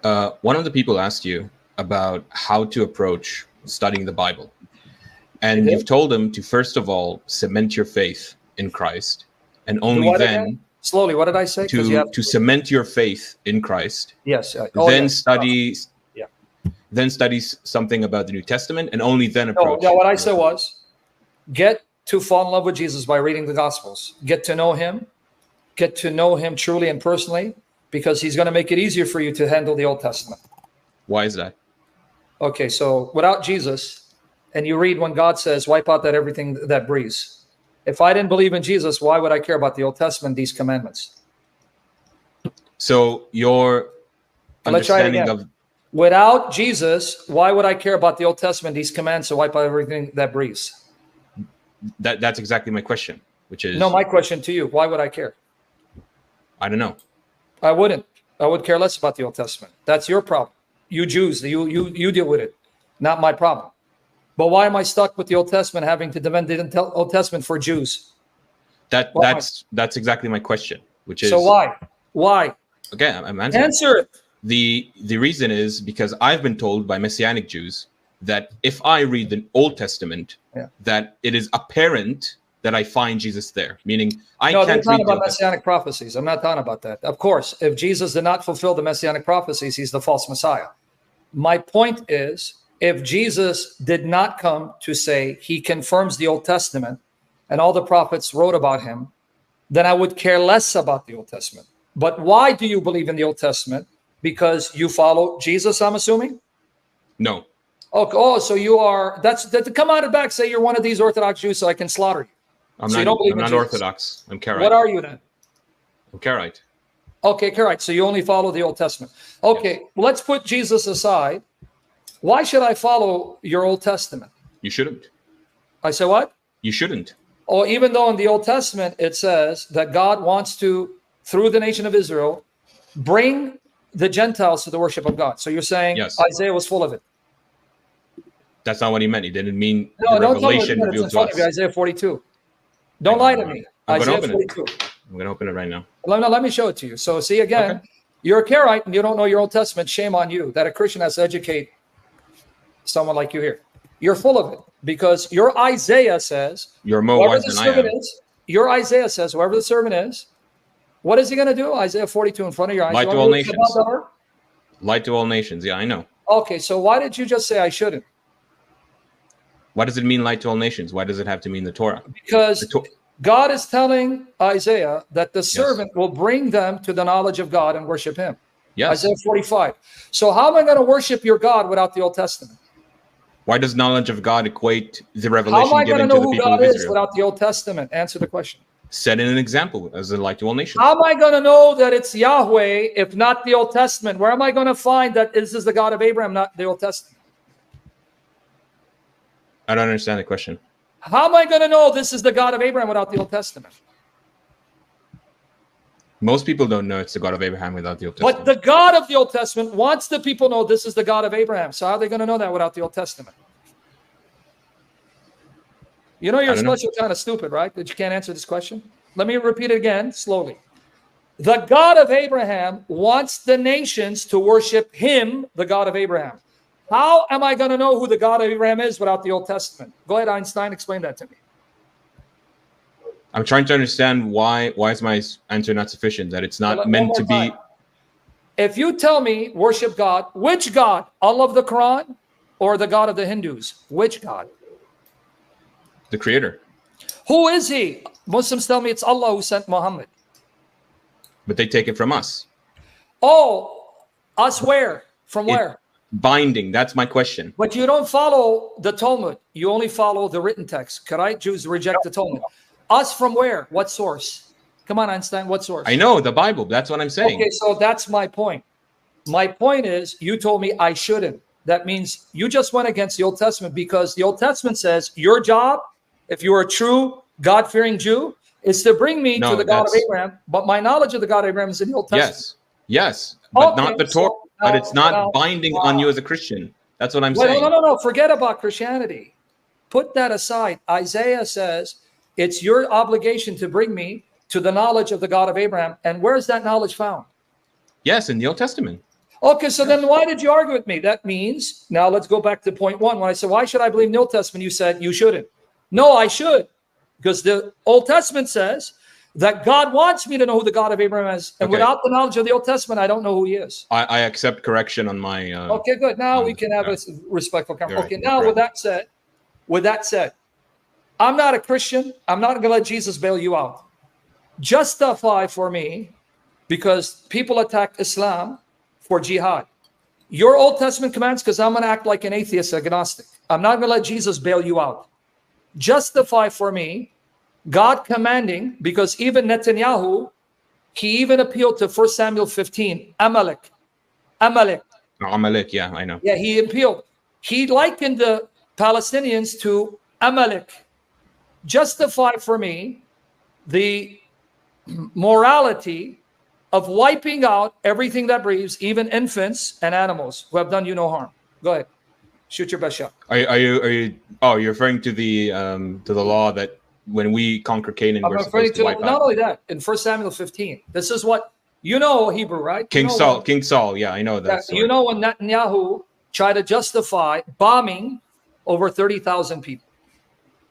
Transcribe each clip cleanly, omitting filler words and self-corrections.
One of the people asked you about how to approach studying the Bible. And you've told them to, first of all, cement your faith in Christ. And only then... Again? Slowly, what did I say? To cement your faith in Christ. Yes. Then study... Then studies something about the New Testament, and only then approach. No, what I said was, get to fall in love with Jesus by reading the Gospels. Get to know him truly and personally, because he's going to make it easier for you to handle the Old Testament. Why is that? Okay, so without Jesus, and you read when God says, wipe out that everything that breathes. If I didn't believe in Jesus, why would I care about the Old Testament, these commandments? So your understanding of... Without Jesus, why would I care about the Old Testament, these commands to wipe out everything that breathes? That's exactly my question, which is... No, my question to you, why would I care? I don't know. I wouldn't. I would care less about the Old Testament. That's your problem. You Jews, you deal with it, not my problem. But why am I stuck with the Old Testament, having to defend the Old Testament for Jews? That's exactly my question, which is... So why? Okay, I'm answering. Answer it. The reason is because I've been told by Messianic Jews that if I read the Old Testament, that it is apparent that I find Jesus there. Meaning, I can't read... No, they're talking about Messianic prophecies. I'm not talking about that. Of course, if Jesus did not fulfill the Messianic prophecies, he's the false Messiah. My point is, if Jesus did not come to say he confirms the Old Testament and all the prophets wrote about him, then I would care less about the Old Testament. But why do you believe in the Old Testament? Because you follow Jesus, I'm assuming? No. Oh, so you are... Come out and back, say you're one of these Orthodox Jews so I can slaughter you. I'm not Orthodox. I'm Karaite. What are you then? I'm Karaite. Okay, Karaite. So you only follow the Old Testament. Okay, yes. Let's put Jesus aside. Why should I follow your Old Testament? You shouldn't. I said what? You shouldn't. Oh, even though in the Old Testament it says that God wants to, through the nation of Israel, bring the Gentiles to the worship of God. So you're saying yes. Isaiah was full of it. That's not what he meant. He didn't mean no, the revelation revealed to us. Isaiah 42. Don't lie to me. Isaiah 42. I'm going to open it right now. Let me show it to you. So see again, okay. You're a Karaite and you don't know your Old Testament. Shame on you that a Christian has to educate someone like you here. You're full of it because your Isaiah says, you're more wise than I am. Your Isaiah says, whoever the servant is, what is he going to do? Isaiah 42 in front of your eyes. Light to all nations. Light to all nations. Yeah, I know. Okay, so why did you just say I shouldn't? Why does it mean light to all nations? Why does it have to mean the Torah? Because God is telling Isaiah that the servant will bring them to the knowledge of God and worship him. Yes. Isaiah 45. So how am I going to worship your God without the Old Testament? Why does knowledge of God equate the revelation given to the people of Israel? How am I going to know who God is without the Old Testament? Answer the question. Set in an example as a light to all nations. How am I going to know that it's Yahweh if not the Old Testament? Where am I going to find that this is the God of Abraham, not the Old Testament? I don't understand the question. How am I going to know this is the God of Abraham without the Old Testament? Most people don't know it's the God of Abraham without the Old Testament. But the God of the Old Testament wants the people to know this is the God of Abraham. So how are they going to know that without the Old Testament? You know you're especially kind of stupid, right? That you can't answer this question. Let me repeat it again slowly. The God of Abraham wants the nations to worship him, the God of Abraham. How am I going to know who the God of Abraham is without the Old Testament? Go ahead, Einstein, explain that to me. I'm trying to understand why is my answer not sufficient, that it's not meant to be... If you tell me worship God, which God? Allah of the Quran or the God of the Hindus? Which God? The Creator. Who is he? Muslims tell me it's Allah who sent Muhammad. But they take it from us. Oh, us where? From where? Binding. That's my question. But you don't follow the Talmud. You only follow the written text. Karaite Jews reject the Talmud. Us from where? What source? Come on, Einstein. What source? I know, the Bible. That's what I'm saying. Okay, so that's my point. My point is you told me I shouldn't. That means you just went against the Old Testament because the Old Testament says your job, if you are a true God-fearing Jew, is to bring me to the God of Abraham. But my knowledge of the God of Abraham is in the Old Testament. Yes, but not the Torah. But it's not binding on you as a Christian. That's what I'm saying. No. Forget about Christianity. Put that aside. Isaiah says it's your obligation to bring me to the knowledge of the God of Abraham. And where is that knowledge found? Yes, in the Old Testament. Okay, so then why did you argue with me? That means, now let's go back to point one. When I said, why should I believe in the Old Testament? You said, you shouldn't. No, I should. Because the Old Testament says that God wants me to know who the God of Abraham is. And without the knowledge of the Old Testament, I don't know who he is. I accept correction on my... okay, good. Now we can have a respectful conversation. Okay, now with that said, I'm not a Christian. I'm not going to let Jesus bail you out. Justify for me, because people attack Islam for jihad. Your Old Testament commands, because I'm going to act like an atheist, agnostic. I'm not going to let Jesus bail you out. Justify for me God commanding, because even Netanyahu, he even appealed to 1 Samuel 15, Amalek, yeah, I know. Yeah, he appealed. He likened the Palestinians to Amalek. Justify for me the morality of wiping out everything that breathes, even infants and animals who have done you no harm. Go ahead, shoot your best shot. Are you? Oh, you're referring to the law that when we conquer Canaan, we're supposed to wipe out. Not only that, in 1 Samuel 15, this is what you know Hebrew, right? King Saul. Yeah, I know that. You know when Netanyahu tried to justify bombing over 30,000 people,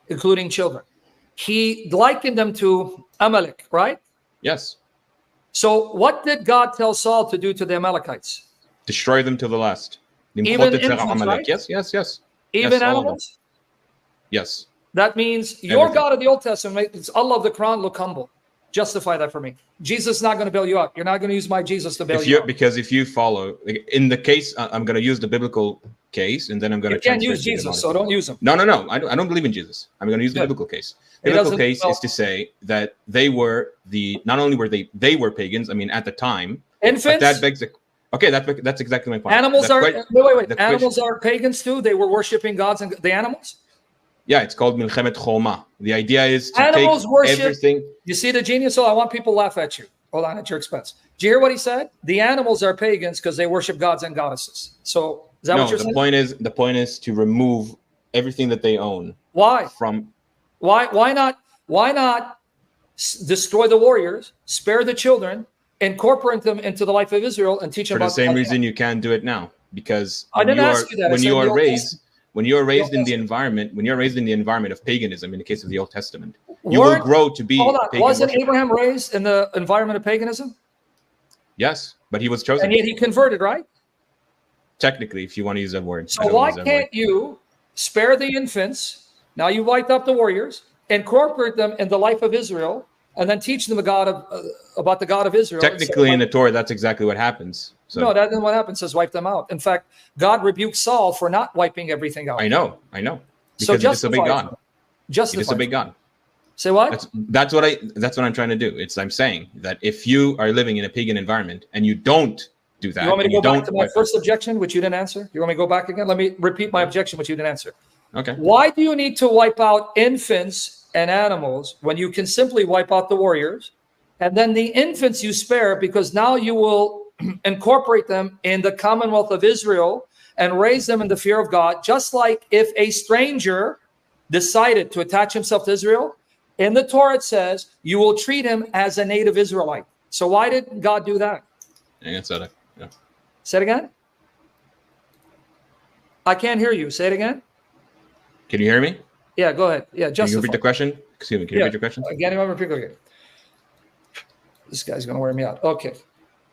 including children, he likened them to Amalek, right? Yes. So what did God tell Saul to do to the Amalekites? Destroy them to the last. Even infants, right? Yes. Even animals? Yes. That means your God of the Old Testament, it's Allah of the Quran, look humble. Justify that for me. Jesus is not going to bail you out. You're not going to use my Jesus to bail you out. Because if you follow, in the case, I'm going to use the biblical case, and then I'm going to... You can't use Jesus, so don't use him. No. I don't believe in Jesus. I'm going to use the biblical case. The biblical case is to say that they were not only were they were pagans, I mean, at the time. Infants? That begs the... Okay, that's exactly my point. Animals wait. Animals are pagans too? They were worshiping gods and the animals? Yeah, it's called Milchemet Choma. The idea is to animals take worship everything. You see the genius? So I want people to laugh at you. Hold on, at your expense. Do you hear what he said? The animals are pagans because they worship gods and goddesses. So is that what you're saying? The point is to remove everything that they own. Why? Why not destroy the warriors, spare the children, incorporate them into the life of Israel, and teach them about the same reason you can't do it now? Because I didn't ask you that. When you are raised in the environment of paganism, in the case of the Old Testament, you will grow to be. Hold on. Wasn't Abraham raised in the environment of paganism? Yes, but he was chosen. And yet he converted, right? Technically, if you want to use that word. So why can't you spare the infants? Now you wiped up the warriors, incorporate them in the life of Israel, and then teach them about the God of Israel. Technically, in the Torah, that's exactly what happens. So. No, that isn't what happens. Says wipe them out. In fact, God rebuked Saul for not wiping everything out. I know. Because so he disobeyed God. He disobeyed God. Say what? That's what I'm trying to do. I'm saying that if you are living in a pagan environment and you don't do that, you want me to go back to my first objection, which you didn't answer? You want me to go back again? Let me repeat my objection, which you didn't answer. Okay. Why do you need to wipe out infants and animals when you can simply wipe out the warriors, and then the infants you spare, because now you will incorporate them in the commonwealth of Israel and raise them in the fear of God, just like if a stranger decided to attach himself to Israel, in the Torah it says you will treat him as a native Israelite. So why did God do that? Yeah. Say it again. I can't hear you. Say it again. Can you hear me? Yeah, go ahead. Yeah, Can you repeat the question? Excuse me. Can you repeat your question? Again, repeat again. This guy's going to wear me out. Okay.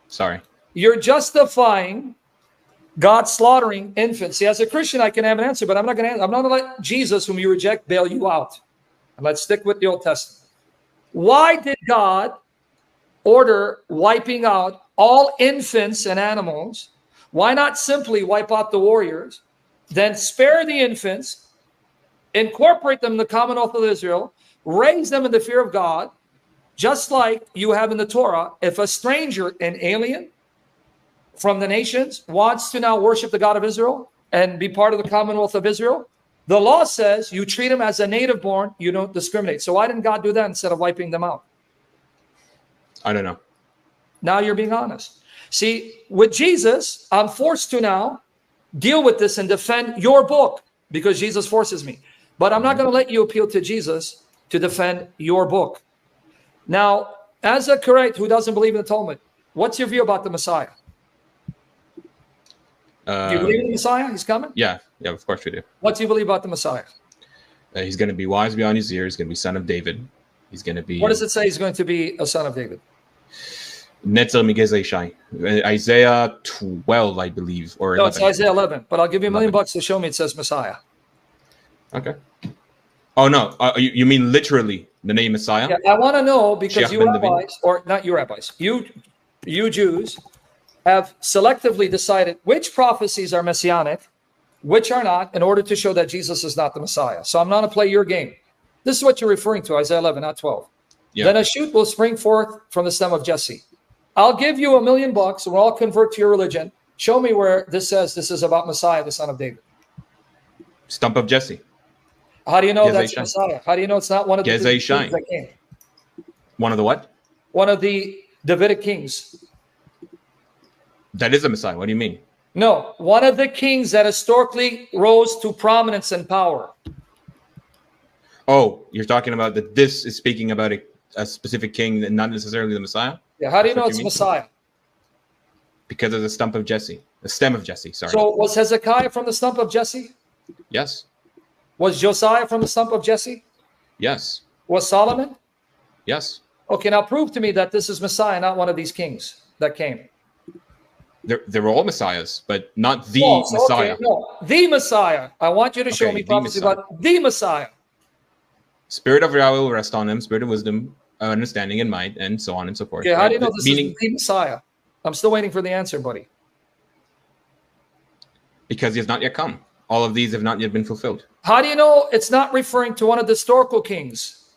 Sorry. You're justifying God slaughtering infants. See, as a Christian, I can have an answer, but I'm not going to let Jesus, whom you reject, bail you out. And let's stick with the Old Testament. Why did God order wiping out all infants and animals? Why not simply wipe out the warriors, then spare the infants, incorporate them in the commonwealth of Israel, raise them in the fear of God, just like you have in the Torah? If a stranger, an alien from the nations, wants to now worship the God of Israel and be part of the commonwealth of Israel, the law says you treat him as a native born, you don't discriminate. So why didn't God do that instead of wiping them out? I don't know. Now you're being honest. See, with Jesus, I'm forced to now deal with this and defend your book because Jesus forces me. But I'm not going to let you appeal to Jesus to defend your book. Now, as a Karaite who doesn't believe in the Talmud, what's your view about the Messiah? Do you believe in the Messiah? He's coming? Yeah, of course we do. What do you believe about the Messiah? He's going to be wise beyond his years. He's going to be son of David. He's going to be... What does it say he's going to be a son of David? Isaiah 12, I believe, or 11. No, it's Isaiah 11. But I'll give you $1 million to show me it says Messiah. Okay. Oh, no. You mean literally the name Messiah? Yeah, I want to know because you rabbis, or not you rabbis, you Jews have selectively decided which prophecies are messianic, which are not, in order to show that Jesus is not the Messiah. So I'm not going to play your game. This is what you're referring to, Isaiah 11, not 12. Yeah. Then a shoot will spring forth from the stem of Jesse. I'll give you $1 million and we'll all convert to your religion. Show me where this says this is about Messiah, the son of David. Stump of Jesse. How do you know that's Messiah? How do you know it's not one of the kings that came? One of the what? One of the Davidic kings. That is a Messiah. What do you mean? No, one of the kings that historically rose to prominence and power. Oh, you're talking about that this is speaking about a specific king and not necessarily the Messiah? Yeah, how do you know it's Messiah? Because of the stump of Jesse. The stem of Jesse, sorry. So was Hezekiah from the stump of Jesse? Yes. Was Josiah from the stump of Jesse? Yes. Was Solomon? Yes. Okay, now prove to me that this is Messiah, not one of these kings that came. They were all messiahs, but not the Messiah. Okay, no, the Messiah. I want you to show me prophecy about the Messiah. Spirit of Yahweh will rest on him, spirit of wisdom, understanding, and might, and so on and so forth. Okay, how do you know this is the Messiah? I'm still waiting for the answer, buddy. Because he has not yet come. All of these have not yet been fulfilled. How do you know it's not referring to one of the historical kings?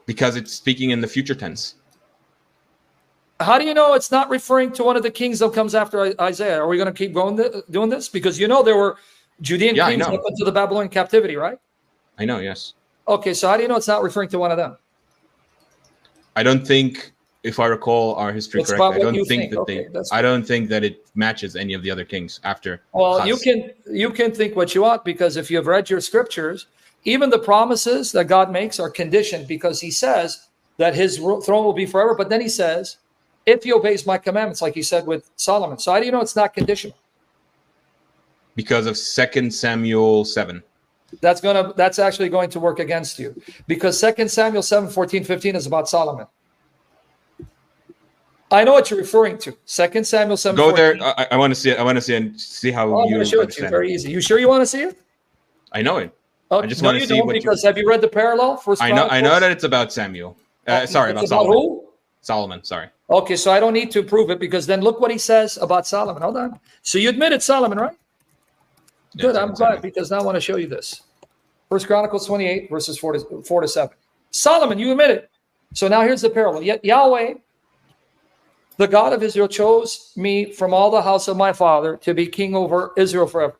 Because it's speaking in the future tense. How do you know it's not referring to one of the kings that comes after Isaiah? Are we going to keep going doing this? Because you know there were Judean kings up into the Babylonian captivity, right? I know, yes. Okay, so how do you know it's not referring to one of them? I don't think, if I recall our history correctly, I don't think that it matches any of the other kings after. Well, you can think what you want, because if you've read your scriptures, even the promises that God makes are conditioned, because he says that his throne will be forever, but then he says, if he obeys my commandments, like he said with Solomon. So how do you know it's not conditional? Because of 2 Samuel 7. That's actually going to work against you, because 2 Samuel 7, 14, 15 is about Solomon. I know what you're referring to. 2 Samuel 7. Go 14. There. I want to see it. I want to see and see how you understand. Show it to you very easy. You sure you want to see it? I know it. I just want to see what because have you read the parallel? I know that it's about Samuel. Sorry, about Solomon. Who? Solomon. Sorry. Okay, so I don't need to prove it, because then look what he says about Solomon. Hold on. So you admit it's Solomon, right? Yeah, good. I'm glad, because now I want to show you this. 1 Chronicles 28, verses 4 to 7. Solomon, you admit it. So now here's the parallel. Yet Yahweh, the God of Israel, chose me from all the house of my father to be king over Israel forever.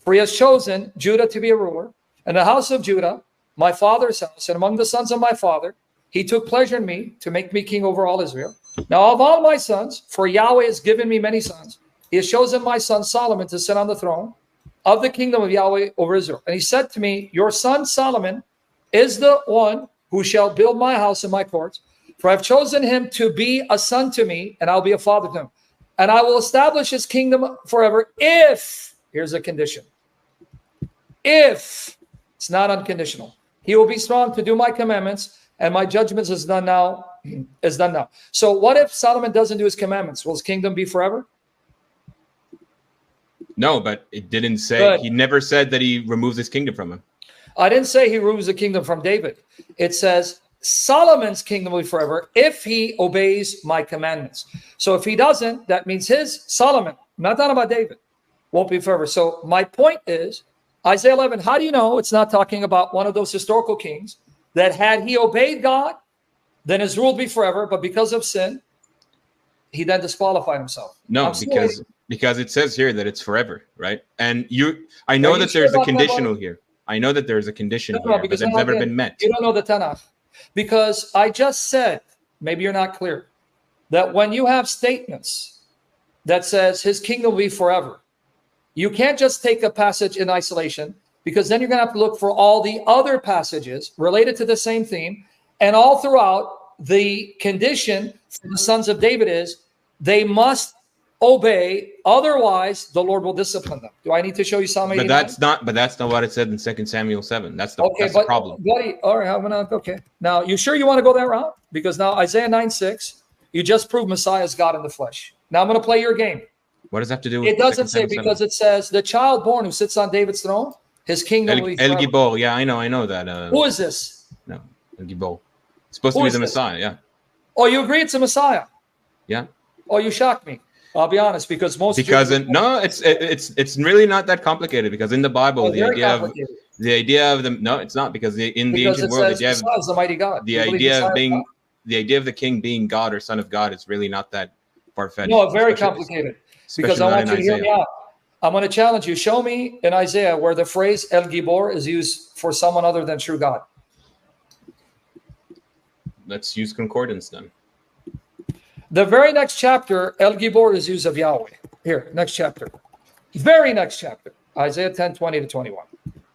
For he has chosen Judah to be a ruler, and the house of Judah, my father's house, and among the sons of my father, he took pleasure in me to make me king over all Israel. Now of all my sons, for Yahweh has given me many sons, he has chosen my son Solomon to sit on the throne of the kingdom of Yahweh over Israel. And he said to me, your son Solomon is the one who shall build my house and my courts. For I have chosen him to be a son to me, and I'll be a father to him. And I will establish his kingdom forever if, here's a condition, if, it's not unconditional, he will be strong to do my commandments, and my judgments is done now. So what if Solomon doesn't do his commandments? Will his kingdom be forever? No, but it didn't say, he never said that he removes his kingdom from him. I didn't say he removes the kingdom from David. It says Solomon's kingdom will be forever if he obeys my commandments. So if he doesn't, that means his, Solomon, I'm not talking about David, won't be forever. So my point is, Isaiah 11, how do you know it's not talking about one of those historical kings that had he obeyed God, then his rule would be forever, but because of sin, he then disqualified himself? No, because it says here that it's forever, right? And I know that there's a conditional here. I know that there's a condition here, but it's never been met. You don't know the Tanakh. Because I just said, maybe you're not clear, that when you have statements that says his kingdom will be forever, you can't just take a passage in isolation, because then you're going to have to look for all the other passages related to the same theme. And all throughout, the condition for the sons of David is they must obey, otherwise the Lord will discipline them. Do I need to show you Psalm 89? But that's not what it said in 2 Samuel 7. That's the problem. Buddy, all right, okay. Now, you sure you want to go that route? Because now Isaiah 9:6, you just proved Messiah is God in the flesh. Now I'm going to play your game. What does that have to do with it? Doesn't say, because it says the child born who sits on David's throne, his kingdom will be forever. El Gibor, yeah, I know that. Who is this? No, El Gibor. It's supposed to be the Messiah, yeah. Oh, you agree it's a Messiah? Yeah. Oh, you shocked me. I'll be honest, because it's really not that complicated, because in the Bible the idea of it's not, because in the ancient world the mighty God. The idea of the king being God or son of God is really not that far-fetched. No, very complicated. Because I want you to hear me out. I'm going to challenge you. Show me in Isaiah where the phrase El Gibor is used for someone other than true God. Let's use concordance then. The very next chapter, El Gibor is used of Yahweh. Here, next chapter. Very next chapter. Isaiah 10:20-21.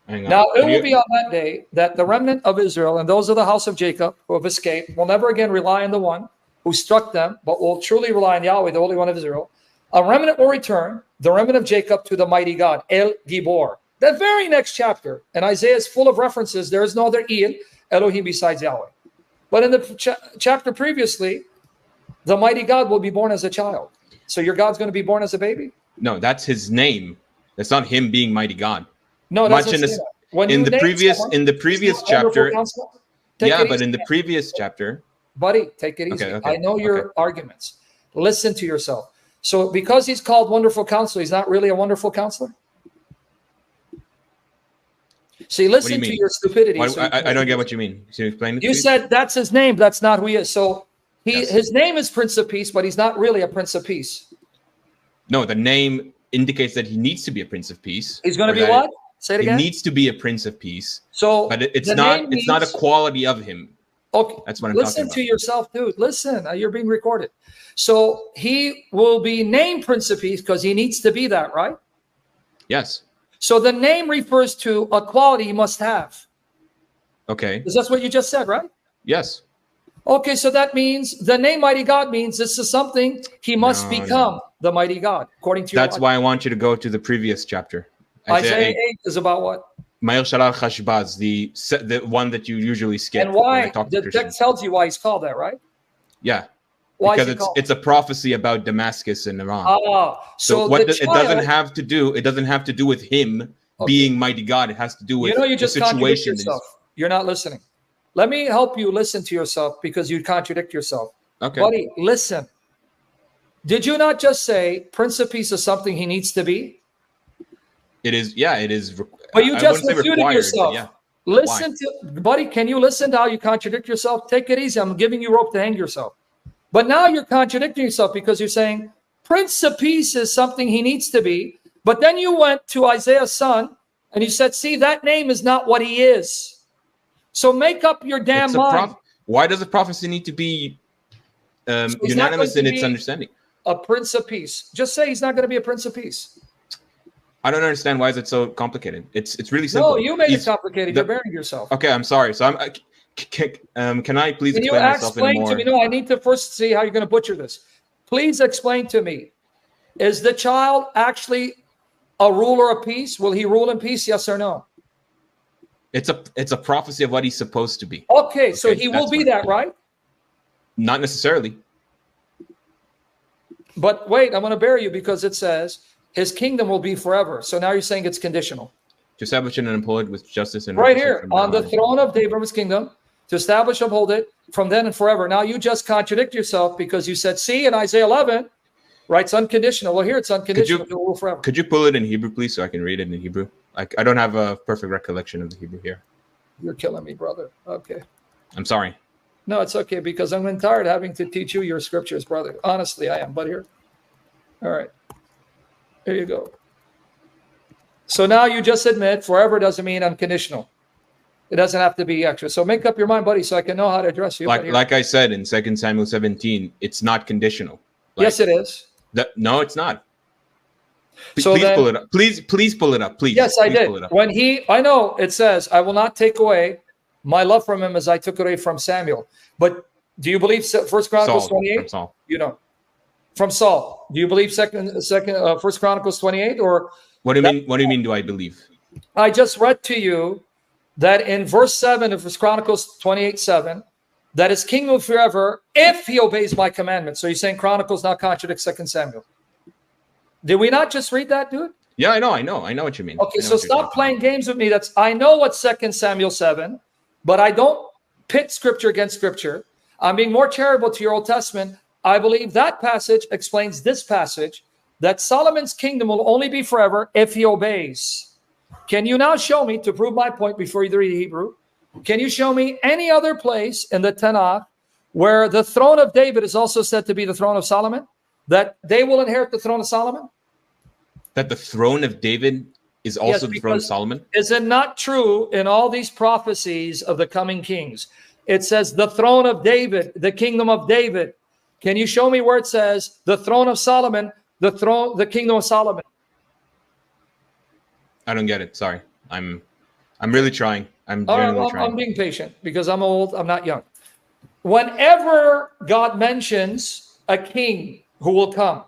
Now, it will be on that day that the remnant of Israel and those of the house of Jacob who have escaped will never again rely on the one who struck them, but will truly rely on Yahweh, the Holy One of Israel. A remnant will return, the remnant of Jacob, to the mighty God, El Gibor. That very next chapter, and Isaiah is full of references. There is no other Elohim besides Yahweh. But in the chapter previously, the mighty God will be born as a child. So your God's going to be born as a baby? No, that's his name. That's not him being mighty God. No, much in the previous chapter. Yeah, but in the previous chapter, buddy, take it easy. Okay, I know your arguments. Listen to yourself. So because he's called Wonderful Counselor, he's not really a wonderful counselor? See, listen to your stupidity. I don't get what you mean. Can you explain it? You said that's his name. That's not who he is. So his name is Prince of Peace, but he's not really a Prince of Peace. No, the name indicates that he needs to be a Prince of Peace. He's going to be what? Say it again. He needs to be a Prince of Peace. So, but it's not a quality of him. Okay, that's what I'm talking about. Listen to yourself, dude. Listen, you're being recorded. So he will be named Prince of Peace because he needs to be that, right? Yes. So the name refers to a quality he must have. Okay. Because that's what you just said, right? Yes. Okay, so that means the name Mighty God means this is something he must become, the Mighty God, according to your That's why I want you to go to the previous chapter. Isaiah 8 is about what? Ma'ir Shalal Chashbaz, the one that you usually skip. And why? The text tells you why he's called that, right? Yeah. Why because it's a prophecy about Damascus and Iran. So what it doesn't have to do with him being mighty God. It has to do with you just the situation. Yourself. You're not listening. Let me help you listen to yourself because you contradict yourself. Okay. Buddy, listen. Did you not just say Prince of Peace is something he needs to be? It is, yeah, it is. But you just refuted yourself. Yeah. Listen to, buddy, can you listen to how you contradict yourself? Take it easy. I'm giving you rope to hang yourself. But now you're contradicting yourself because you're saying Prince of Peace is something he needs to be. But then you went to Isaiah's son and you said, see, that name is not what he is. So make up your damn mind. Why does a prophecy need to be unanimous in its understanding? A Prince of Peace. Just say he's not going to be a Prince of Peace. I don't understand why is it so complicated. It's really simple. No, you made it complicated. You're burying yourself. Okay, I'm sorry. So can I please explain myself in more? To me? No, I need to first see how you're going to butcher this. Please explain to me. Is the child actually a ruler of peace? Will he rule in peace? Yes or no? It's a prophecy of what he's supposed to be. Okay, so he will be that, right? Not necessarily. But wait, I'm going to bury you because it says his kingdom will be forever. So now you're saying it's conditional. To establish and uphold with justice and right here on the throne of David's kingdom, to establish and uphold it from then and forever. Now you just contradict yourself because you said, see, in Isaiah 11, right, it's unconditional. Well, here it's unconditional. It will rule forever. Could you pull it in Hebrew, please, so I can read it in Hebrew? I don't have a perfect recollection of the Hebrew here. You're killing me, brother. Okay. I'm sorry. No, it's okay because I'm tired of having to teach you your scriptures, brother. Honestly, I am. But here. All right. There you go. So now you just admit forever doesn't mean unconditional. It doesn't have to be extra. So make up your mind, buddy, so I can know how to address you. Like I said in 2 Samuel 17, it's not conditional. Yes, it is. No, it's not. So please pull it up. Please pull it up. Please. Yes, I did. I know it says, I will not take away my love from him as I took it away from Samuel. But do you believe 1 Chronicles 28? You don't. From Saul. Do you believe First Chronicles 28? Or what do you mean? What do you mean? Do I believe? I just read to you that in verse 7 of First Chronicles 28:7, that his kingdom forever if he obeys my commandments. So you're saying Chronicles not contradict 2 Samuel? Did we not just read that, dude? Yeah, I know what you mean. Okay, so stop playing games with me. I know what 2 Samuel 7, but I don't pit scripture against scripture. I'm being more charitable to your Old Testament. I believe that passage explains this passage, that Solomon's kingdom will only be forever if he obeys. Can you now show me, to prove my point before you read Hebrew, can you show me any other place in the Tanakh where the throne of David is also said to be the throne of Solomon? That they will inherit the throne of Solomon? That the throne of David is also the throne of Solomon? Is it not true in all these prophecies of the coming kings? It says the throne of David, the kingdom of David. Can you show me where it says the throne of Solomon, the kingdom of Solomon? I don't get it. Sorry. I'm really trying. I'm being patient because I'm old. I'm not young. Whenever God mentions a king who will come,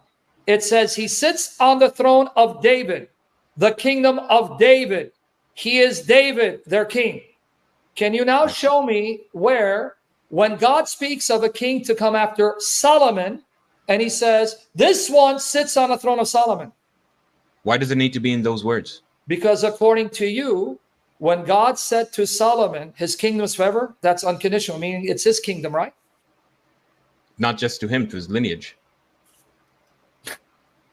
it says he sits on the throne of David, the kingdom of David. He is David, their king. Can you now show me where, when God speaks of a king to come after Solomon, and he says, this one sits on the throne of Solomon? Why does it need to be in those words? Because according to you, when God said to Solomon, his kingdom is forever, that's unconditional, meaning it's his kingdom, right? Not just to him, to his lineage.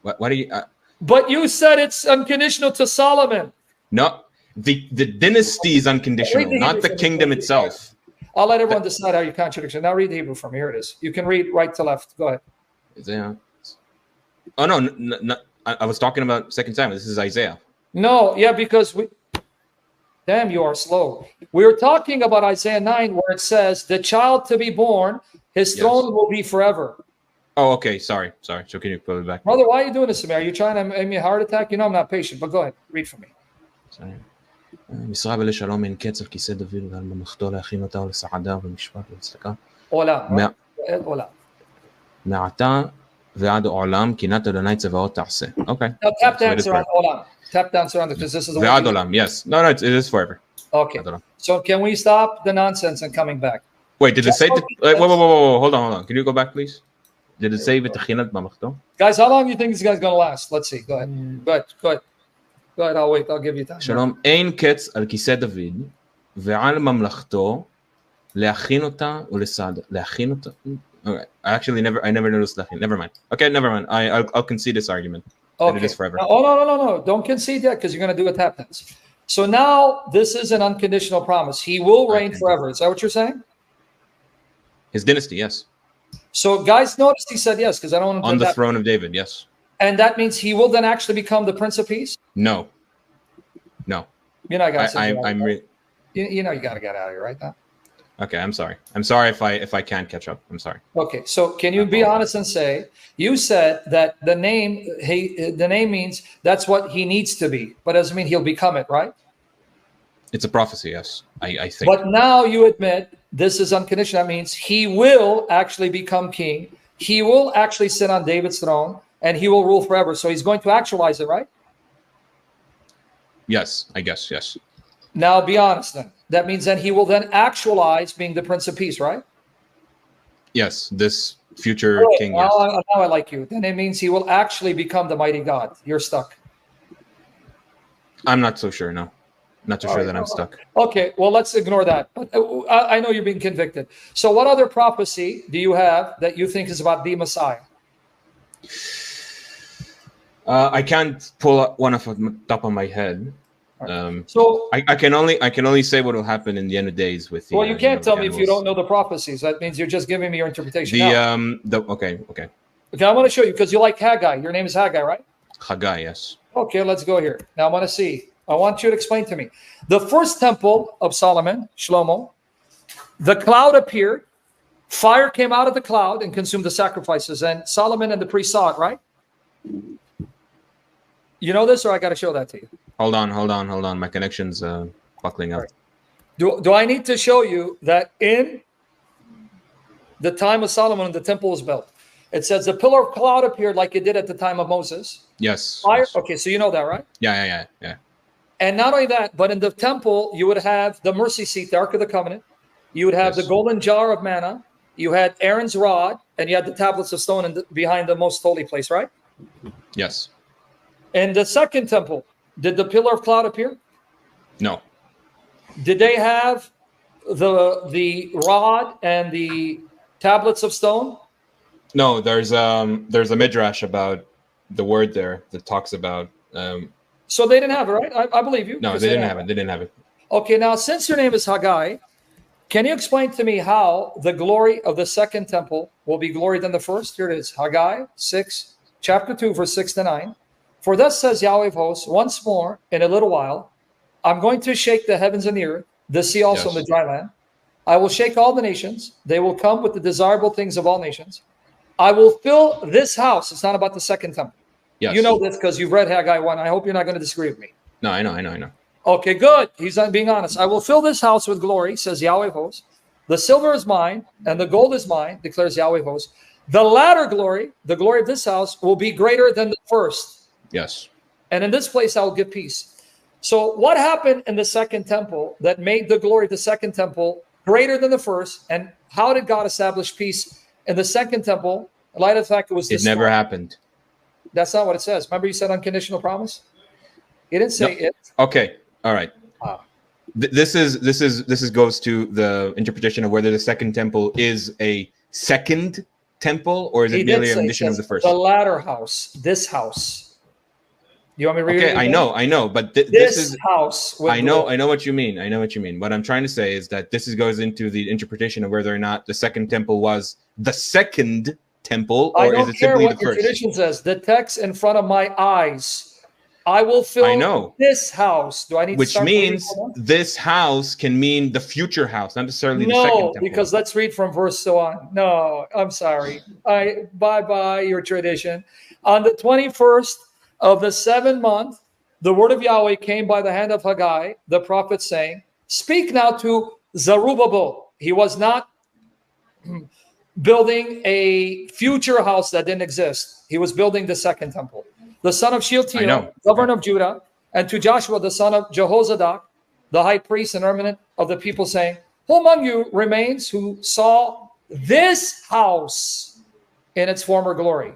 What do you... But you said it's unconditional to Solomon. No, the dynasty is unconditional, not the kingdom itself. I'll let everyone decide how you contradiction. Now read the Hebrew from here. It is. You can read right to left. Go ahead. Isaiah. Oh, no, I was talking about 2 Samuel. This is Isaiah. No, yeah, because we... Damn, you are slow. We were talking about Isaiah 9, where it says, the child to be born, his throne will be forever. Oh, okay. Sorry. So can you pull it back? Brother, why are you doing this to me? Are you trying to make me a heart attack? You know I'm not patient, but go ahead. Read for me. Sorry. משרה ולשלום אין קץ על כיסא דוד ועל ממלכתו להכין אותה ולסעדה ולמשפט ולצדקה. עולם. מעתה ועד עולם קינת אדוני צבאות תעשה. Okay. Now tap dance around עולם. Tap dance around because this is the ועד עולם, yes. No, it is forever. Okay. So can we stop the nonsense and coming back? Wait, did it say... Whoa. Hold on. Can you go back, please? Did it say ותכינת ממלכתו? Guys, how long do you think this guy's going to last? Let's see. Go ahead. Go ahead. I'll wait. I'll give you time. שלום, אין קץ על כיסא דוד ועל ממלכתו להכין אותה ולסעדה. להכין אותה? Okay. I never noticed להכין. Never mind. Okay, never mind. I'll concede this argument. Okay. It is forever. No. Don't concede yet because you're going to do a tap dance. So now this is an unconditional promise. He will reign forever. Is that what you're saying? His dynasty, yes. So guys, notice he said yes because I don't want to on the throne of David, yes. And that means he will then actually become the Prince of Peace? No. You know, I got you know you got to get out of here right now. Okay, I'm sorry. I'm sorry if I can't catch up. I'm sorry. Okay, so can you be honest and say, you said that the name means that's what he needs to be, but doesn't mean he'll become it, right? It's a prophecy, yes. I think. But now you admit this is unconditional. That means he will actually become king. He will actually sit on David's throne and he will rule forever. So he's going to actualize it, right? Yes, I guess, yes. Now be honest then. That means then he will then actualize being the Prince of Peace, right? Yes, this future king. Yes. Now I like you. Then it means he will actually become the mighty God. You're stuck. I'm not so sure, no. Not so sure that I'm stuck. Okay, well, let's ignore that. I know you're being convicted. So what other prophecy do you have that you think is about the Messiah? I can't pull one off the top of my head. So I can only say what will happen in the end of days with the, well, you can't tell me if you don't know the prophecies. That means you're just giving me your interpretation. Okay, I want to show you because you like Haggai. Your name is Haggai, right? Haggai, yes. Okay, let's go here. Now I want to see. I want you to explain to me. The first temple of Solomon, Shlomo, the cloud appeared, fire came out of the cloud and consumed the sacrifices, and Solomon and the priest saw it, right? You know this, or I got to show that to you? Hold on. My connection's buckling up. Right. Do I need to show you that in the time of Solomon, the temple was built? It says the pillar of cloud appeared like it did at the time of Moses. Yes. Fire. Yes. Okay, so you know that, right? Yeah. And not only that, but in the temple, you would have the mercy seat, the Ark of the Covenant. You would have the golden jar of manna. You had Aaron's rod, and you had the tablets of stone behind the most holy place, right? Yes. In the second temple, did the pillar of cloud appear? No. Did they have the rod and the tablets of stone? No, there's a midrash about the word there that talks about. So they didn't have it, right? I believe you. No, they didn't have it. They didn't have it. Okay, now since your name is Haggai, can you explain to me how the glory of the second temple will be glory than the first? Here it is, Haggai 6, chapter 2, verse 6 to 9. For thus says Yahweh of hosts, once more in a little while, I'm going to shake the heavens and the earth, the sea also and the dry land. I will shake all the nations. They will come with the desirable things of all nations. I will fill this house. It's not about the second temple. Yes. You know this because you've read Haggai 1. I hope you're not going to disagree with me. No, I know. Okay, good. He's not being honest. I will fill this house with glory, says Yahweh of hosts. The silver is mine, and the gold is mine, declares Yahweh of hosts. The latter glory, the glory of this house, will be greater than the first. Yes. And in this place I will give peace. So what happened in the second temple that made the glory of the second temple greater than the first? And how did God establish peace in the second temple in light of the fact it was destroyed? It never happened. That's not what it says. Remember you said unconditional promise? He didn't say it. Okay. All right. This goes to the interpretation of whether the second temple is a second temple or is it merely an addition of the first? The latter house, this house. You want me to read it? Okay, I know, but this is house. I know what you mean. I know what you mean. What I'm trying to say is that this goes into the interpretation of whether or not the second temple was the second temple or is it simply the first? Your tradition says. The text in front of my eyes. I will fill this house. Do I need Which means this house can mean the future house, not necessarily the second temple. No, because let's read from verse 1. No, I'm sorry. Bye-bye, your tradition. On the 21st of the 7th month, the word of Yahweh came by the hand of Haggai, the prophet, saying, speak now to Zerubbabel. He was not building a future house that didn't exist. He was building the second temple. The son of Shealtiel, governor of Judah, and to Joshua, the son of Jehozadak, the high priest and eminent of the people, saying, who among you remains who saw this house in its former glory?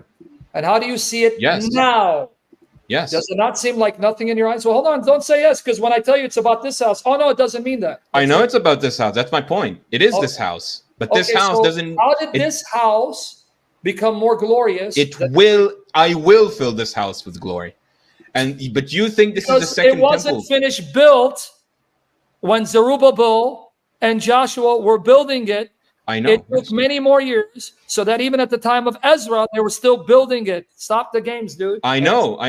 And how do you see it now? Yes. Does it not seem like nothing in your eyes? Well, hold on. Don't say yes, because when I tell you it's about this house, oh, no, it doesn't mean that. I know it's about this house. That's my point. It is this house. But this house doesn't... How did this house become more glorious? I will fill this house with glory. But you think this is the second temple. It wasn't finished built when Zerubbabel and Joshua were building it. I know. It took many more years, so that even at the time of Ezra, they were still building it. Stop the games, dude. I know.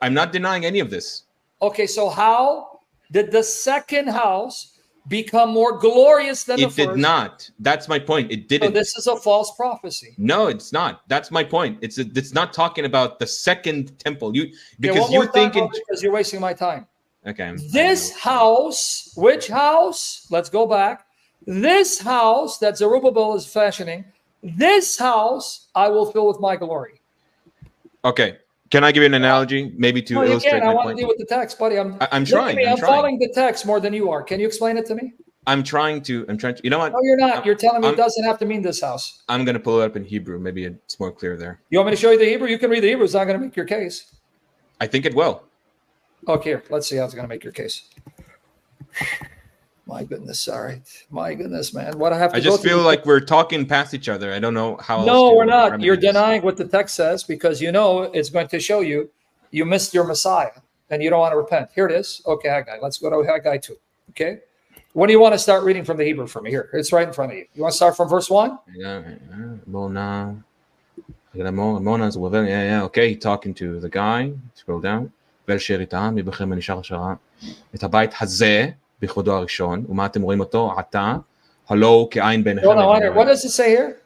I'm not denying any of this. Okay, so how did the second house become more glorious than the first? It did not. That's my point. It didn't. So this is a false prophecy. No, it's not. That's my point. It's not talking about the second temple. Because you're wasting my time. Okay. This house, which house? Let's go back. This house that Zerubbabel is fashioning, this house I will fill with my glory. Okay. Can I give you an analogy, maybe to illustrate my point? I want to deal with the text, buddy. I'm trying. I'm following the text more than you are. Can you explain it to me? I'm trying to. You know what? No, you're not. You're telling me it doesn't have to mean this house. I'm going to pull it up in Hebrew. Maybe it's more clear there. You want me to show you the Hebrew? You can read the Hebrew. It's not going to make your case. I think it will. Okay, let's see how it's going to make your case. My goodness, sorry. My goodness, man. What I have to I just feel like we're talking past each other. I don't know how. No, we're not. You're denying what the text says because you know it's going to show you missed your Messiah and you don't want to repent. Here it is. Okay, Haggai. Let's go to Haggai 2. Okay. When do you want to start reading from the Hebrew for me? Here, it's right in front of you. You want to start from verse 1? Yeah. Okay, talking to the guy. Scroll down. בכבודו הראשון, ומה אתם רואים אותו עתה, הלא כעין בעיניכם. What does it say here?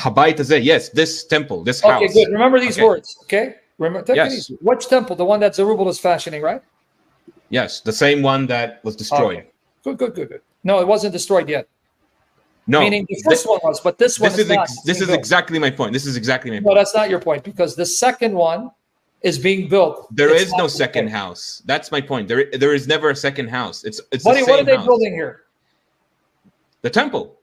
הבית הזה, yes, this temple, this house. Okay, good. Remember these words, okay? Remember, yes. Which temple? The one that Zerubbabel is fashioning, right? Yes, the same one that was destroyed. Okay. Good. No, it wasn't destroyed yet. No, Meaning the first one was, but this one is not. This is exactly my point. This is exactly my point. No, that's not your point, because the second one is being built. There is no second house. That's my point. There is never a second house. It's Buddy, the same what are they house. building here? The temple.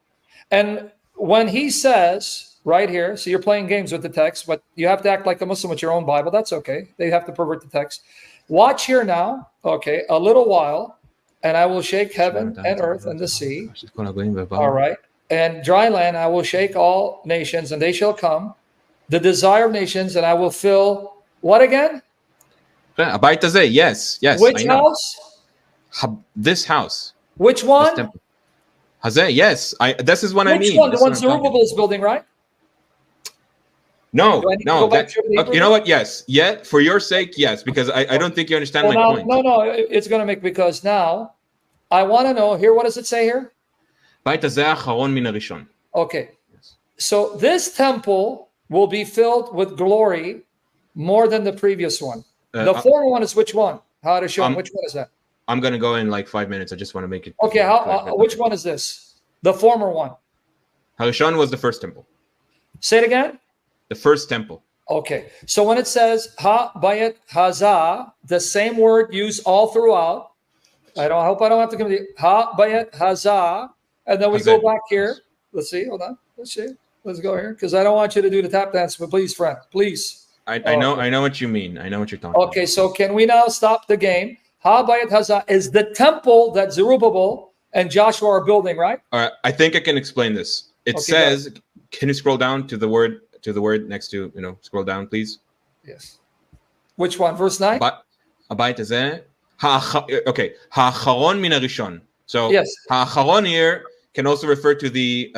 And when he says right here, so you're playing games with the text, but you have to act like a Muslim with your own Bible. That's okay. They have to pervert the text. Watch here now. Okay, a little while, and I will shake heaven and earth and the sea. All right. And dry land, I will shake all nations, and they shall come. The desire of nations, and I will fill what again? Yes. Which house? This house. Which one? Yes. This is what I mean. Which one? The one Zerubbabel is building, right? No. You know what? Yes. Yet, for your sake, yes, because I don't think you understand my point. No. It's going to make, because now I want to know here. What does it say here? Okay. So this temple will be filled with glory more than the previous one. The former one is which one? How to show which one is that? I'm going to go in like 5 minutes. I just want to make it. Okay. Which one is this? The former one. Harishon was the first temple. Say it again. The first temple. Okay. So when it says ha bayet haza, the same word used all throughout. I hope I don't have to come to ha bayet haza, and then we go back here. Let's see. Hold on. Let's see. Let's go here, because I don't want you to do the tap dance. But please, friend, please. I know what you mean. I know what you're talking about. Okay. So can we now stop the game? Ha bayet haza is the temple that Zerubbabel and Joshua are building, right? All right. I think I can explain this. It says, can you scroll down to the word next to, scroll down, please? Yes. Which one? Verse 9? Okay. Ha'acharon min harishon. So yes. Ha'acharon here can also refer to the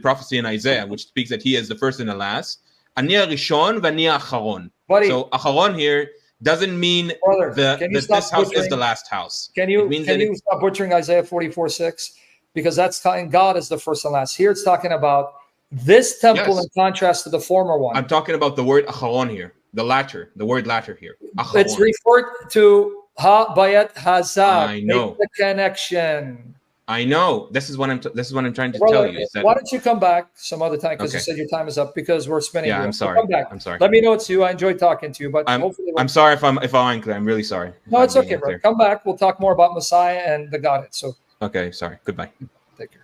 prophecy in Isaiah, which speaks that he is the first and the last. Ani harishon v'ani ha'acharon. So acharon here doesn't mean that this house is the last house. Can you stop butchering Isaiah 44:6? Because that's talking God is the first and last. Here it's talking about this temple in contrast to the former one. I'm talking about the word acharon here, the word latter here. Acharon. It's referred to ha bayat hazak. I know. Make the connection. I know. This is what I'm trying to tell you. Is that, why don't you come back some other time? Because you said your time is up. Because we're spinning. Yeah, I'm sorry. Come back. I'm sorry. Let me know it's you. I enjoyed talking to you. But I'm sorry if I'm unclear. I'm really sorry. No, it's okay, bro. Come back. We'll talk more about Messiah and the Godhead. So. Okay. Sorry. Goodbye. Take care.